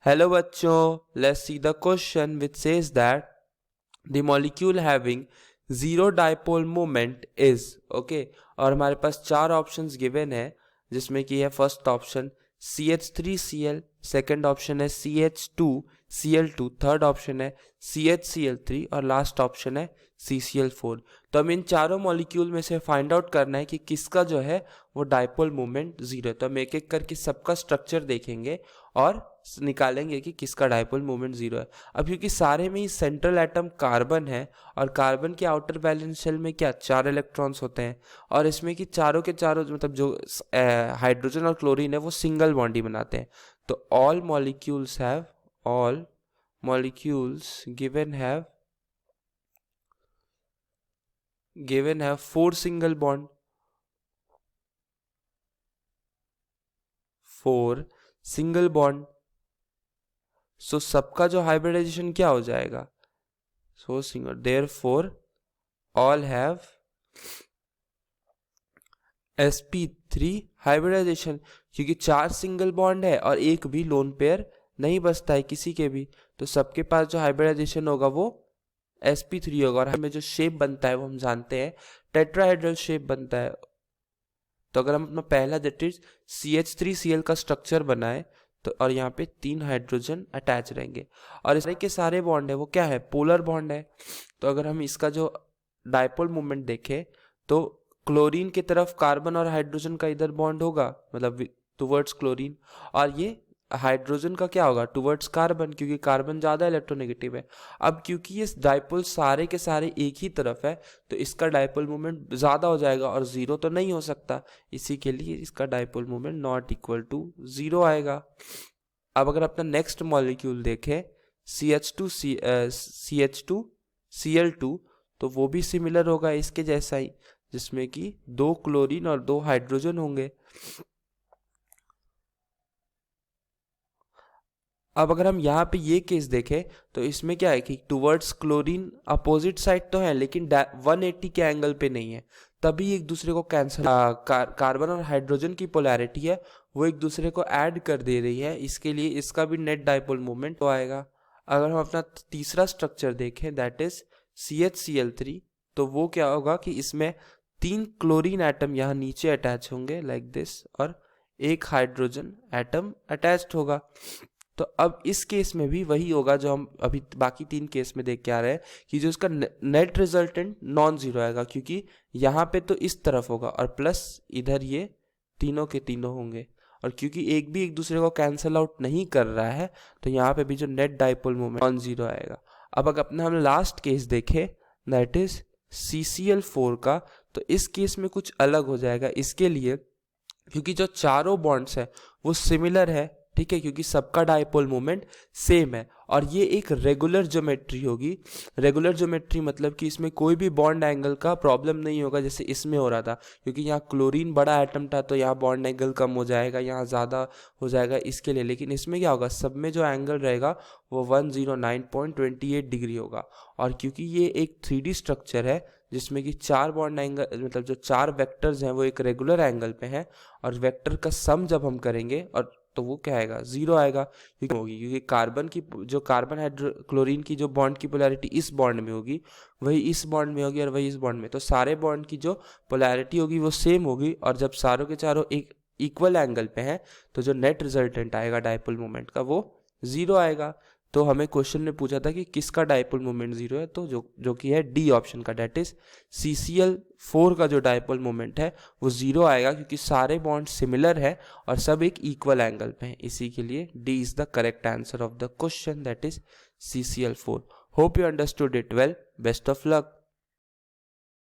Hello बच्चों, let's see the question which says that the molecule having zero dipole moment is okay। और हमारे पास चार options given है जिसमें कि है first option CH3Cl, second option है CH2Cl2, थर्ड ऑप्शन है CHCl3 और लास्ट ऑप्शन है CCl4। तो हम इन चारों मॉलिक्यूल में से फाइंड आउट करना है कि किसका जो है वो डाइपोल मोमेंट जीरो है। तो हम एक एक करके सबका स्ट्रक्चर देखेंगे और निकालेंगे कि किसका डाइपोल मोमेंट जीरो है। अब क्योंकि सारे में ही सेंट्रल एटम कार्बन है और कार्बन के आउटर वैलेंस शेल में क्या 4 इलेक्ट्रॉन्स होते हैं और इसमें कि चारों के चारों मतलब जो हाइड्रोजन और क्लोरीन है वो सिंगल बॉन्ड ही बनाते हैं। तो all molecules given have 4 single bond, 4 single bond। So सबका जो हाइब्रिडाइजेशन क्या हो जाएगा, so single, therefore all have sp3 hybridisation. क्योंकि 4 सिंगल बॉन्ड है और एक भी लोन पेयर नहीं बचता है किसी के भी, तो सबके पास जो हाइब्रिडाइजेशन होगा वो sp3 होगा। और हमें जो शेप बनता है वो हम जानते हैं टेट्राहेड्रल शेप बनता है। तो अगर हम अपना पहला दैट इज CH3Cl का स्ट्रक्चर बनाए तो और यहाँ पे 3 हाइड्रोजन अटैच रहेंगे और इस के सारे बॉन्ड है वो क्या है, पोलर बॉन्ड है। तो अगर हम इसका जो डाइपोल मोमेंट देखें तो क्लोरीन की तरफ कार्बन और हाइड्रोजन का इधर बॉन्ड होगा मतलब टुवर्ड्स क्लोरीन, और ये हाइड्रोजन का क्या होगा टुवर्ड्स कार्बन, क्योंकि कार्बन ज़्यादा इलेक्ट्रोनेगेटिव है। अब क्योंकि ये डाइपोल सारे के सारे एक ही तरफ है तो इसका डाइपोल मोमेंट ज़्यादा हो जाएगा और ज़ीरो तो नहीं हो सकता, इसी के लिए इसका dipole moment not equal to zero आएगा। अब अगर अपना नेक्स्ट मॉलिक्यूल देखें CH2Cl2 तो वो भी सिमिलर होगा इसके जैसा ही, जिसमें कि 2 क्लोरीन और 2 हाइड्रोजन होंगे। अब अगर हम यहाँ पे ये केस देखें तो इसमें क्या है कि टुवर्ड्स क्लोरीन अपोजिट साइड तो है लेकिन 180 के एंगल पे नहीं है, तभी एक दूसरे को कैंसल कार्बन और हाइड्रोजन की पोलैरिटी है वो एक दूसरे को ऐड कर दे रही है, इसके लिए इसका भी नेट डाइपोल मोमेंट तो आएगा। अगर हम अपना तीसरा स्ट्रक्चर देखें दैट इज CHCl3 तो वो क्या होगा कि इसमें 3 क्लोरीन एटम यहाँ नीचे अटैच होंगे लाइक दिस और एक हाइड्रोजन एटम अटैच्ड होगा। तो अब इस केस में भी वही होगा जो हम अभी बाकी 3 केस में देख के आ रहे हैं कि जो इसका नेट रिजल्टेंट नॉन जीरो आएगा, क्योंकि यहाँ पे तो इस तरफ होगा और प्लस इधर ये तीनों के तीनों होंगे, और क्योंकि एक भी एक दूसरे को कैंसल आउट नहीं कर रहा है तो यहाँ पे भी जो net dipole moment non zero आएगा। अब अगर अपने हम लास्ट केस देखें दैट इज CCl4 का, तो इस केस में कुछ अलग हो जाएगा इसके लिए क्योंकि जो चारों बॉन्ड्स है वो सिमिलर है, ठीक है, क्योंकि सबका डाइपोल मोमेंट सेम है और ये एक रेगुलर ज्योमेट्री होगी। रेगुलर ज्योमेट्री मतलब कि इसमें कोई भी बॉन्ड एंगल का प्रॉब्लम नहीं होगा जैसे इसमें हो रहा था, क्योंकि यहाँ क्लोरीन बड़ा एटम था तो यहाँ बॉन्ड एंगल कम हो जाएगा, यहाँ ज़्यादा हो जाएगा इसके लिए। लेकिन इसमें क्या होगा, सब में जो एंगल रहेगा वो 109.28 डिग्री होगा। और क्योंकि ये एक 3D स्ट्रक्चर है जिसमें कि 4 बॉन्ड एंगल मतलब जो 4 वेक्टर्स हैं वो एक रेगुलर एंगल पे हैं और वेक्टर का सम जब हम करेंगे और तो वो क्या आएगा, जीरो आएगा। क्योंकि होगी क्योंकि कार्बन की जो कार्बन क्लोरीन की जो बॉन्ड की पोलैरिटी इस बॉन्ड में होगी वही इस बॉन्ड में होगी और वही इस बॉन्ड में, तो सारे बॉन्ड की जो पोलैरिटी होगी वो सेम होगी और जब सारों के चारों एक इक्वल एंगल पे हैं तो जो नेट रिजल्टेंट आएगा डाइपोल मोमेंट का वो जीरो आएगा। तो हमें क्वेश्चन में पूछा था कि किसका डाइपोल मोमेंट जीरो है, तो जो कि है डी ऑप्शन का, डेट इज CCl4 का जो डाइपोल मोमेंट है वो जीरो आएगा क्योंकि सारे बॉन्ड सिमिलर है और सब एक इक्वल एंगल पे हैं, इसी के लिए D is the correct answer of the question that is CCl4। Hope you understood it well, best of luck.